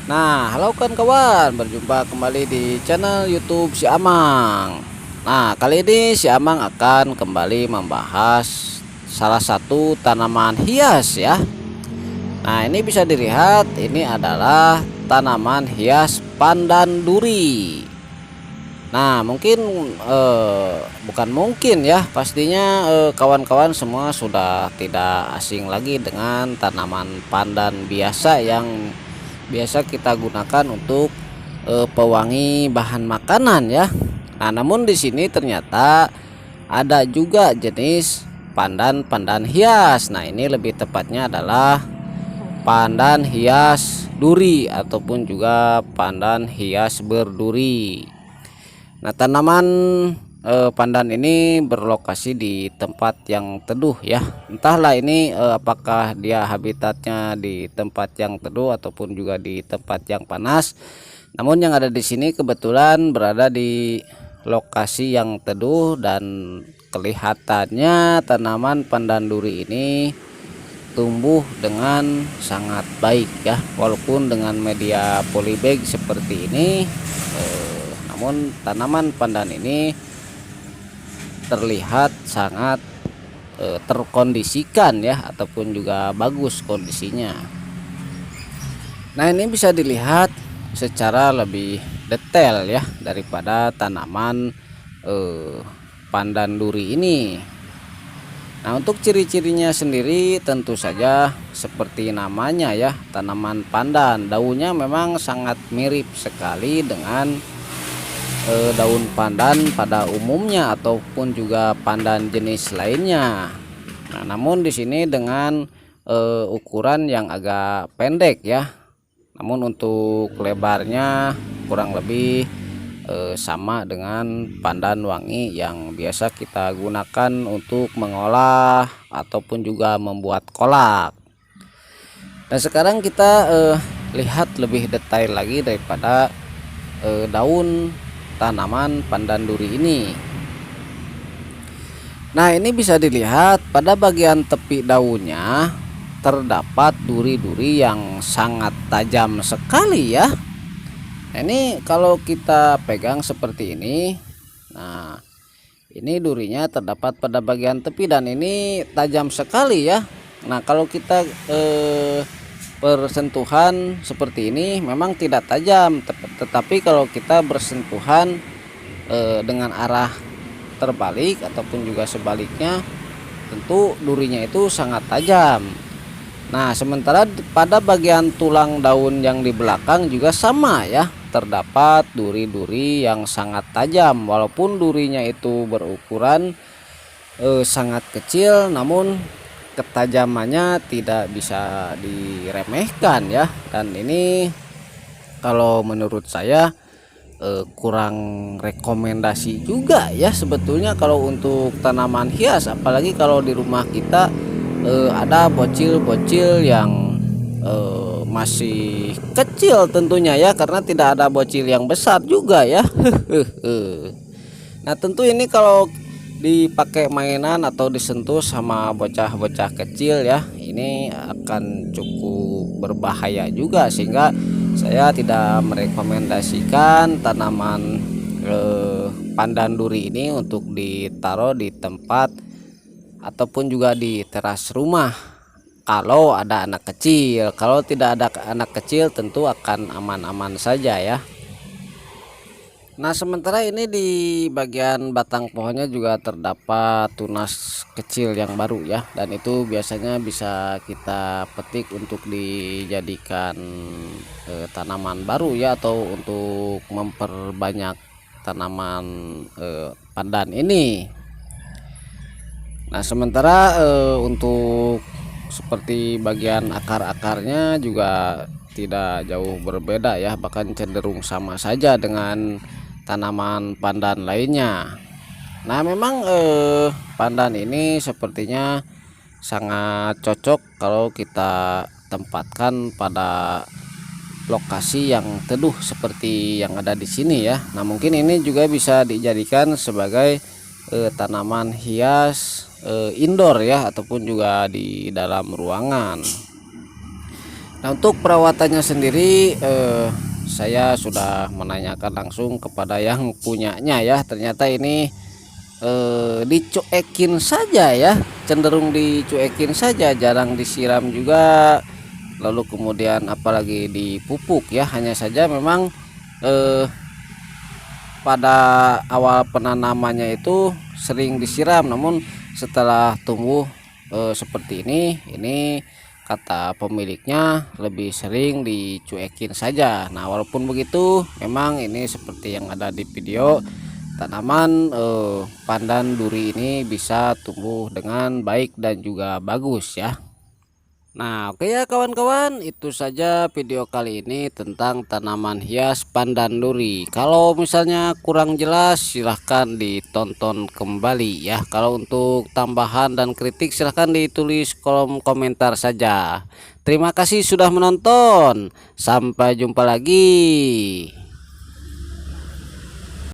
Nah, halo kawan-kawan, berjumpa kembali di channel YouTube Si Amang. Nah, kali ini Si Amang akan kembali membahas salah satu tanaman hias ya. Nah, ini bisa dilihat ini adalah tanaman hias pandan duri. Nah, mungkin bukan mungkin ya, pastinya kawan-kawan semua sudah tidak asing lagi dengan tanaman pandan biasa yang biasa kita gunakan untuk pewangi bahan makanan ya. Nah, namun di sini ternyata ada juga jenis pandan-pandan hias. Nah, ini lebih tepatnya adalah pandan hias duri ataupun juga pandan hias berduri. Nah, tanaman pandan ini berlokasi di tempat yang teduh ya. Entahlah ini apakah dia habitatnya di tempat yang teduh ataupun juga di tempat yang panas. Namun yang ada di sini kebetulan berada di lokasi yang teduh dan kelihatannya tanaman pandan duri ini tumbuh dengan sangat baik ya, walaupun dengan media polybag seperti ini. Namun tanaman pandan ini terlihat sangat terkondisikan ya, ataupun juga bagus kondisinya. Nah, ini bisa dilihat secara lebih detail ya daripada tanaman pandan duri ini. Nah, untuk ciri-cirinya sendiri tentu saja seperti namanya ya, tanaman pandan. Daunnya memang sangat mirip sekali dengan daun pandan pada umumnya ataupun juga pandan jenis lainnya. Nah, namun di sini dengan ukuran yang agak pendek ya. Namun untuk lebarnya kurang lebih sama dengan pandan wangi yang biasa kita gunakan untuk mengolah ataupun juga membuat kolak. Dan sekarang kita lihat lebih detail lagi daripada daun tanaman pandan duri ini. Nah, ini bisa dilihat pada bagian tepi daunnya terdapat duri-duri yang sangat tajam sekali ya. Nah, ini kalau kita pegang seperti ini, nah ini durinya terdapat pada bagian tepi dan ini tajam sekali ya. Nah, kalau kita bersentuhan seperti ini memang tidak tajam, tetapi kalau kita bersentuhan dengan arah terbalik ataupun juga sebaliknya, tentu durinya itu sangat tajam. Nah, sementara pada bagian tulang daun yang di belakang juga sama ya, terdapat duri-duri yang sangat tajam. Walaupun durinya itu berukuran sangat kecil, namun ketajamannya tidak bisa diremehkan ya. Dan ini kalau menurut saya kurang rekomendasi juga ya sebetulnya kalau untuk tanaman hias, apalagi kalau di rumah kita ada bocil-bocil yang masih kecil tentunya ya, karena tidak ada bocil yang besar juga ya. Nah, tentu ini kalau dipakai mainan atau disentuh sama bocah-bocah kecil ya, ini akan cukup berbahaya juga, sehingga saya tidak merekomendasikan tanaman pandan duri ini untuk ditaruh di tempat ataupun juga di teras rumah kalau ada anak kecil. Kalau tidak ada anak kecil tentu akan aman-aman saja ya. Nah, sementara ini di bagian batang pohonnya juga terdapat tunas kecil yang baru ya, dan itu biasanya bisa kita petik untuk dijadikan tanaman baru ya, atau untuk memperbanyak tanaman pandan ini. Nah, sementara untuk seperti bagian akar-akarnya juga tidak jauh berbeda ya, bahkan cenderung sama saja dengan tanaman pandan lainnya. Nah, memang pandan ini sepertinya sangat cocok kalau kita tempatkan pada lokasi yang teduh seperti yang ada di sini ya. Nah, mungkin ini juga bisa dijadikan sebagai tanaman hias indoor ya, ataupun juga di dalam ruangan. Nah, untuk perawatannya sendiri saya sudah menanyakan langsung kepada yang punyanya ya. Ternyata ini dicuekin saja ya, cenderung dicuekin saja, jarang disiram juga, lalu kemudian apalagi dipupuk ya. Hanya saja memang pada awal penanamannya itu sering disiram, namun setelah tumbuh seperti ini kata pemiliknya lebih sering dicuekin saja. Nah, walaupun begitu memang ini seperti yang ada di video, tanaman pandan duri ini bisa tumbuh dengan baik dan juga bagus ya. Nah, oke ya kawan-kawan, itu saja video kali ini tentang tanaman hias pandan duri. Kalau misalnya kurang jelas silahkan ditonton kembali ya. Kalau untuk tambahan dan kritik silahkan ditulis kolom komentar saja. Terima kasih sudah menonton, sampai jumpa lagi.